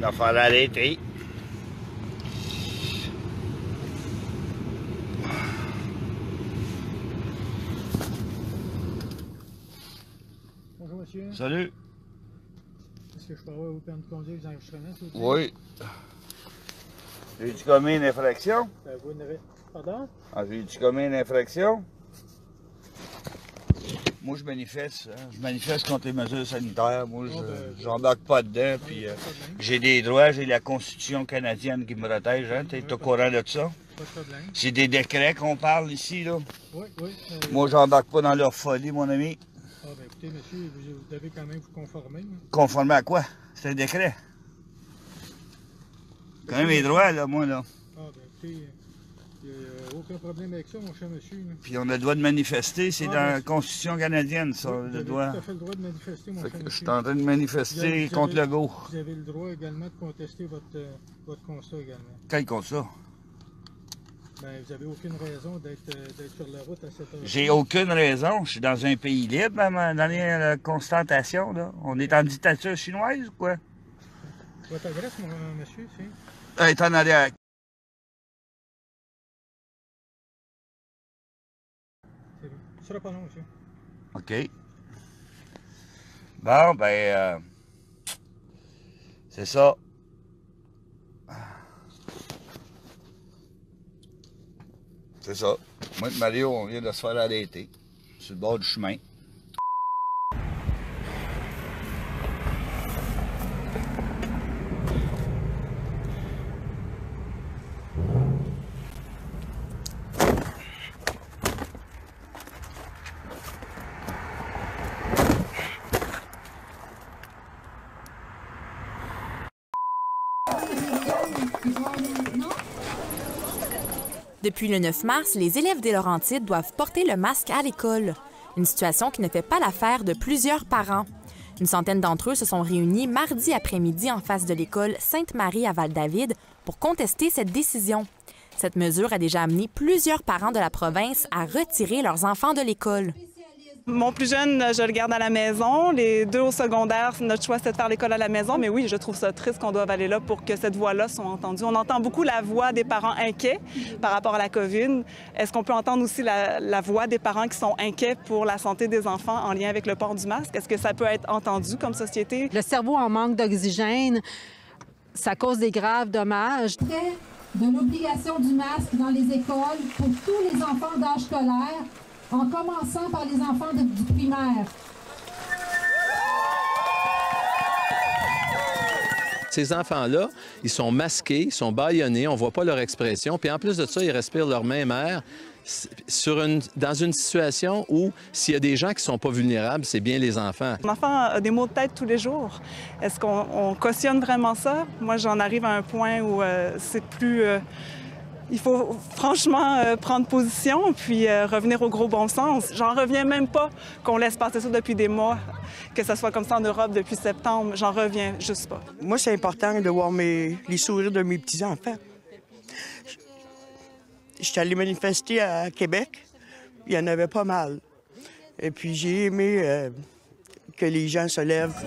affaires à l'été. Bonjour monsieur. Salut. Est-ce que je peux avoir vos permis de conduire et vos enregistrements, s'il vous plaît? Oui. J'ai-tu commis une infraction? Vous n'avez... Pardon? Ah, j'ai-tu commis une infraction? Moi, je manifeste. Hein. Je manifeste contre les mesures sanitaires. Moi, j'embarque pas dedans. Puis, j'ai des droits, j'ai la Constitution canadienne qui me protège. Hein. T'es au courant de ça? Pas de problème. C'est des décrets qu'on parle ici, là. Oui, oui. Moi, j'embarque pas dans leur folie, mon ami. Ah, ben écoutez, monsieur, vous devez quand même vous conformer. Hein. Conformer à quoi? C'est un décret. Quand même mes droits, là, moi, là. Ah, ben écoutez, il n'y a aucun problème avec ça, mon cher monsieur. Là. Puis on a le droit de manifester, c'est dans la Constitution canadienne, ça, oui, le droit. Vous avez tout à fait le droit de manifester, mon cher monsieur. Je suis en train de manifester contre Legault. Vous avez le droit également de contester votre constat également. Quel constat? Ben, vous n'avez aucune raison d'être sur la route à cette heure. J'ai aucune raison. Je suis dans un pays libre, à ma dernière constatation, là. On est en dictature chinoise ou quoi? Votre adresse, mon monsieur, c'est? Elle est en arrière. C'est bon. Ce sera pas long, monsieur. OK. Bon, ben, c'est ça. C'est ça. Moi et Mario, on vient de se faire arrêter sur le bord du chemin. Depuis le 9 mars, les élèves des Laurentides doivent porter le masque à l'école. Une situation qui ne fait pas l'affaire de plusieurs parents. Une centaine d'entre eux se sont réunis mardi après-midi en face de l'école Sainte-Marie à Val-David pour contester cette décision. Cette mesure a déjà amené plusieurs parents de la province à retirer leurs enfants de l'école. Mon plus jeune, je le garde à la maison. Les deux au secondaire, notre choix, c'est de faire l'école à la maison. Mais oui, je trouve ça triste qu'on doive aller là pour que cette voix-là soit entendue. On entend beaucoup la voix des parents inquiets par rapport à la COVID. Est-ce qu'on peut entendre aussi la voix des parents qui sont inquiets pour la santé des enfants en lien avec le port du masque? Est-ce que ça peut être entendu comme société? Le cerveau en manque d'oxygène, ça cause des graves dommages. De l'obligation du masque dans les écoles pour tous les enfants d'âge scolaire, en commençant par les enfants du primaire. Ces enfants-là, ils sont masqués, ils sont bâillonnés, on ne voit pas leur expression. Puis en plus de ça, ils respirent leur même air dans une situation où, s'il y a des gens qui ne sont pas vulnérables, c'est bien les enfants. L'enfant a des maux de tête tous les jours. Est-ce qu'on cautionne vraiment ça? Moi, j'en arrive à un point où c'est plus... Il faut franchement prendre position puis revenir au gros bon sens. J'en reviens même pas qu'on laisse passer ça depuis des mois, que ça soit comme ça en Europe depuis septembre. J'en reviens juste pas. Moi, c'est important de voir les sourires de mes petits-enfants. J'étais allée manifester à Québec. Il y en avait pas mal. Et puis, j'ai aimé que les gens se lèvent.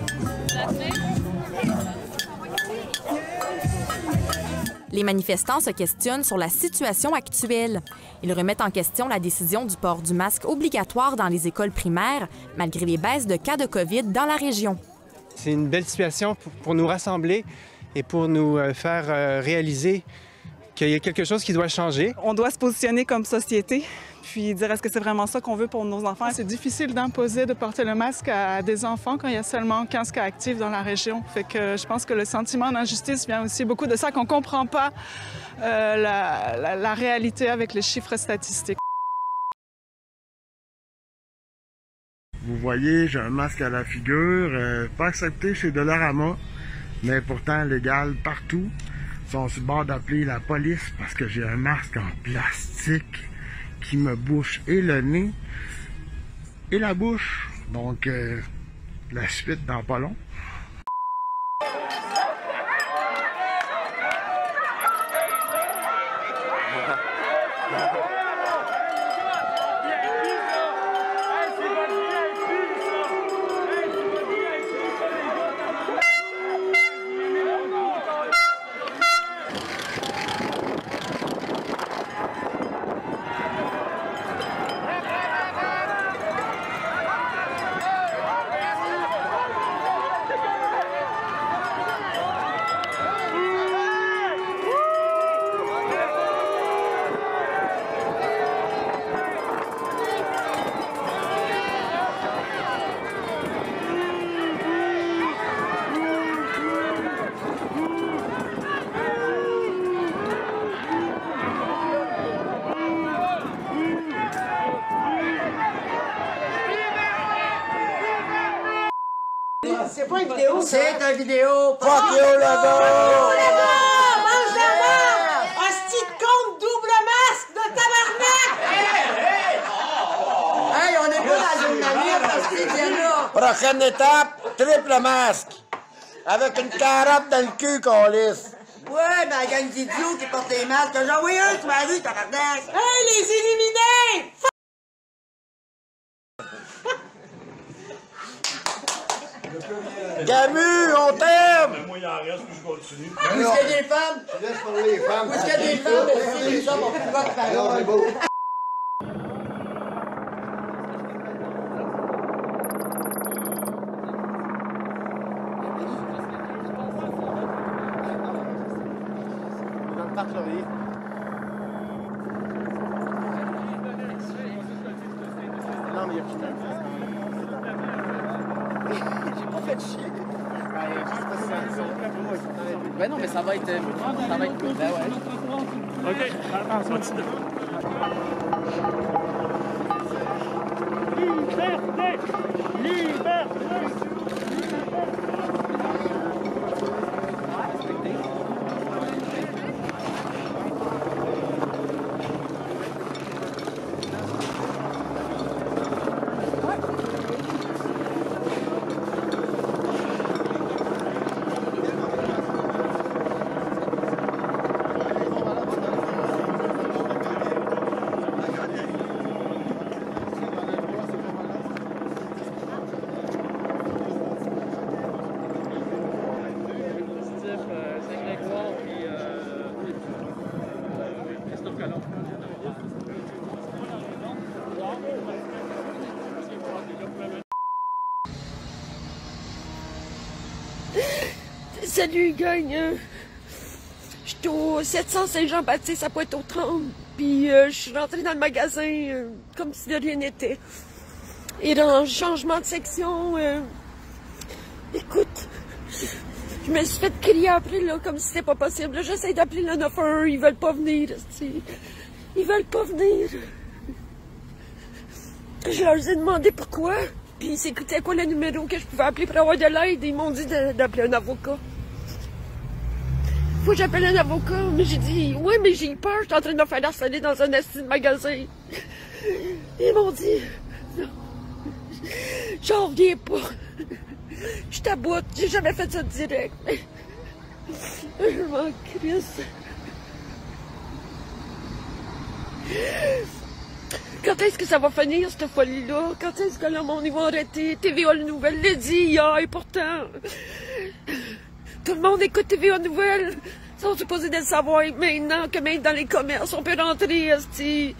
Les manifestants se questionnent sur la situation actuelle. Ils remettent en question la décision du port du masque obligatoire dans les écoles primaires, malgré les baisses de cas de COVID dans la région. C'est une belle situation pour nous rassembler et pour nous faire réaliser qu'il y a quelque chose qui doit changer. On doit se positionner comme société, puis dire est-ce que c'est vraiment ça qu'on veut pour nos enfants. C'est difficile d'imposer de porter le masque à des enfants quand il y a seulement 15 cas actifs dans la région. Fait que je pense que le sentiment d'injustice vient aussi beaucoup de ça, qu'on ne comprend pas la réalité avec les chiffres statistiques. Vous voyez, j'ai un masque à la figure, pas accepté chez Dollarama, mais pourtant légal partout. Ils sont sur le bord d'appeler la police parce que j'ai un masque en plastique qui me bouche et le nez et la bouche. Donc, la suite dans pas long. pas une vidéo, ça? C'est une vidéo! Fuck you, le gars! Mange la merde! Hostie de compte, double masque de tabarnak! Hey, on est pas dans une navire, hostie, viens là! Prochaine étape, triple masque. Avec une carotte dans le cul qu'on lisse. Ouais, ben, il y a une vidéo qui porte des masques. J'en envoyé un sur ma rue, tabarnak! Hey, les éliminés! Camus, on t'aime! Moi, il en reste, puis je continue. Où est-ce qu'il y a des femmes? Je laisse parler les femmes. Où est-ce qu'il y a des femmes? Si les hommes ont plus le droit de parler. Dans le parc Laurier. Non, mais il y a plus de temps. J'ai pas fait de chier. Ben non, mais ça va être cool. Ben ouais. OK, continue. Liberté! Liberté! Salut, gang! Je suis au 700 Saint-Jean-Baptiste à Pointe-aux-Trembles. Puis je suis rentrée dans le magasin comme si de rien n'était. Et dans le changement de section, écoute, je me suis fait crier après là, comme si c'était pas possible. J'essaie d'appeler le 911, ils veulent pas venir. Ils veulent pas venir. Je leur ai demandé pourquoi. Puis c'était quoi le numéro que je pouvais appeler pour avoir de l'aide. Ils m'ont dit d'appeler un avocat. Faut que j'appelle un avocat. Mais j'ai dit, ouais, mais j'ai peur. Je suis en train de me faire harceler dans un esti de magasin. Ils m'ont dit, non, j'en reviens pas. Je t'aboute. J'ai jamais fait ça direct. Je m'en crisse. Quand est-ce que ça va finir, cette folie-là? Quand est-ce que le monde, ils vont arrêter? TVA Nouvelles l'a dit hier, et pourtant... Tout le monde écoute TVA Nouvelles. Ils sont supposés de le savoir maintenant que même dans les commerces, on peut rentrer, esti.